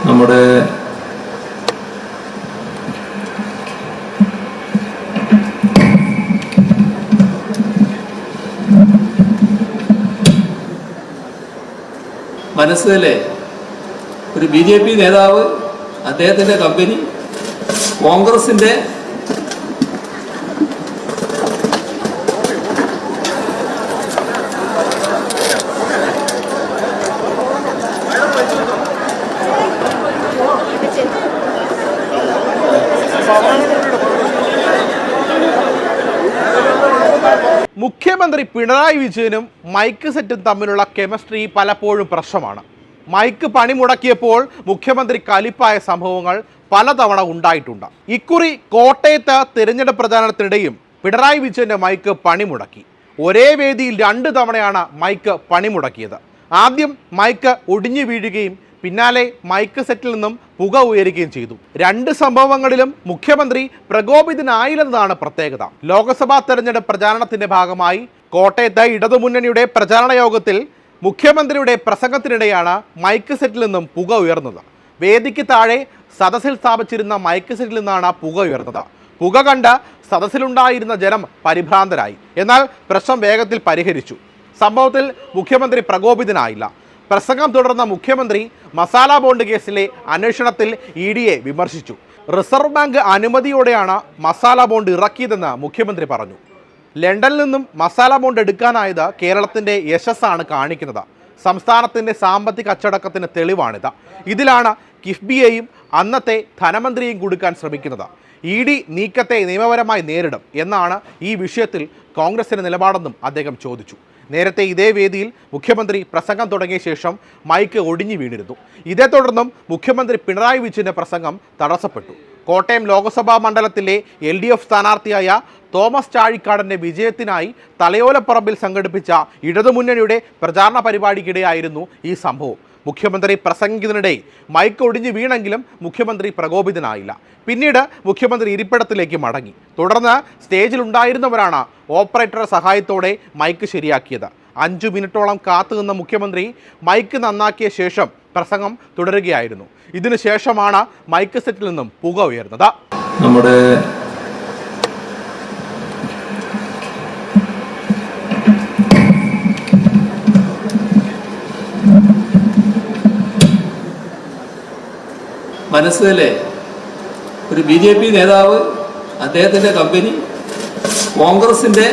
നമ്മുടെ മനസ്സിലെ ഒരു BJP നേതാവ്, അദ്ദേഹത്തിൻ്റെ കമ്പനി കോൺഗ്രസിൻ്റെ മുഖ്യമന്ത്രി പിണറായി വിജയനും മൈക്ക് സെറ്റും തമ്മിലുള്ള കെമിസ്ട്രി പലപ്പോഴും പ്രശ്നമാണ്. മൈക്ക് പണിമുടക്കിയപ്പോൾ മുഖ്യമന്ത്രി കലിപ്പായ സംഭവങ്ങൾ പലതവണ ഉണ്ടായിട്ടുണ്ട്. ഇക്കുറി കോട്ടയത്ത് തിരഞ്ഞെടുപ്പ് പ്രചാരണത്തിനിടെയും പിണറായി വിജയന്റെ മൈക്ക് പണിമുടക്കി. ഒരേ വേദിയിൽ 2 തവണയാണ് മൈക്ക് പണിമുടക്കിയത്. ആദ്യം മൈക്ക് ഒടിഞ്ഞു വീഴുകയും പിന്നാലെ മൈക്ക് സെറ്റിൽ നിന്നും പുക ഉയരുകയും ചെയ്തു. 2 സംഭവങ്ങളിലും മുഖ്യമന്ത്രി പ്രകോപിതനായില്ലെന്നതാണ് പ്രത്യേകത. ലോക്സഭാ തെരഞ്ഞെടുപ്പ് പ്രചാരണത്തിന്റെ ഭാഗമായി കോട്ടയത്ത് ഇടതുമുന്നണിയുടെ പ്രചാരണ യോഗത്തിൽ മുഖ്യമന്ത്രിയുടെ പ്രസംഗത്തിനിടെയാണ് മൈക്ക് സെറ്റിൽ നിന്നും പുക ഉയർന്നത്. വേദിക്ക് താഴെ സദസ്സിൽ സ്ഥാപിച്ചിരുന്ന മൈക്ക് സെറ്റിൽ നിന്നാണ് പുക ഉയർന്നത്. പുക കണ്ട് സദസ്സിലുണ്ടായിരുന്ന ജനം പരിഭ്രാന്തരായി. എന്നാൽ പ്രശ്നം വേഗത്തിൽ പരിഹരിച്ചു. സംഭവത്തിൽ മുഖ്യമന്ത്രി പ്രകോപിതനായില്ല. പ്രസംഗം തുടർന്ന മുഖ്യമന്ത്രി മസാല ബോണ്ട് കേസിലെ അന്വേഷണത്തിൽ EDയെ വിമർശിച്ചു. റിസർവ് ബാങ്ക് അനുമതിയോടെയാണ് മസാല ബോണ്ട് ഇറക്കിയതെന്ന് മുഖ്യമന്ത്രി പറഞ്ഞു. ലണ്ടനിൽ നിന്നും മസാല ബോണ്ട് എടുക്കാനായത് കേരളത്തിൻ്റെ യശസ്സാണ് കാണിക്കുന്നത്. സംസ്ഥാനത്തിൻ്റെ സാമ്പത്തിക അച്ചടക്കത്തിന് തെളിവാണിത്. ഇതിലാണ് കിഫ്ബിയെയും അന്നത്തെ ധനമന്ത്രിയെയും കൊടുക്കാൻ ശ്രമിക്കുന്നത്. ED നീക്കത്തെ നിയമപരമായി നേരിടും എന്നാണ് ഈ വിഷയത്തിൽ കോൺഗ്രസിൻ്റെ നിലപാടെന്നും അദ്ദേഹം ചോദിച്ചു. നേരത്തെ ഇതേ വേദിയിൽ മുഖ്യമന്ത്രി പ്രസംഗം തുടങ്ങിയ ശേഷം മൈക്ക് ഒടിഞ്ഞു വീണിരുന്നു. ഇതേ തുടർന്നും മുഖ്യമന്ത്രി പിണറായി വിജയന്റെ പ്രസംഗം തടസ്സപ്പെട്ടു. കോട്ടയം ലോക്സഭാ മണ്ഡലത്തിലെ LDF സ്ഥാനാർത്ഥിയായ തോമസ് ചാഴിക്കാടൻ്റെ വിജയത്തിനായി തലയോലപ്പറമ്പിൽ സംഘടിപ്പിച്ച ഇടതുമുന്നണിയുടെ പ്രചാരണ പരിപാടിക്കിടെയായിരുന്നു ഈ സംഭവം. മുഖ്യമന്ത്രി പ്രസംഗിക്കുന്നതിനിടെ മൈക്ക് ഒടിഞ്ഞു വീണെങ്കിലും മുഖ്യമന്ത്രി പ്രകോപിതനായില്ല. പിന്നീട് മുഖ്യമന്ത്രി ഇരിപ്പിടത്തിലേക്ക് മടങ്ങി. തുടർന്ന് സ്റ്റേജിലുണ്ടായിരുന്നവരാണ് ഓപ്പറേറ്ററുടെ സഹായത്തോടെ മൈക്ക് ശരിയാക്കിയത്. 5 മിനിറ്റോളം കാത്തുനിന്ന മുഖ്യമന്ത്രി മൈക്ക് നന്നാക്കിയ ശേഷം പ്രസംഗം തുടരുകയായിരുന്നു. ഇതിനു ശേഷമാണ് മൈക്ക് സെറ്റിൽ നിന്നും പുക ഉയർന്നത്. നമ്മുടെ മനസ്സിലെ ഒരു BJP നേതാവ്, അദ്ദേഹത്തിൻ്റെ കമ്പനി കോൺഗ്രസിൻ്റെ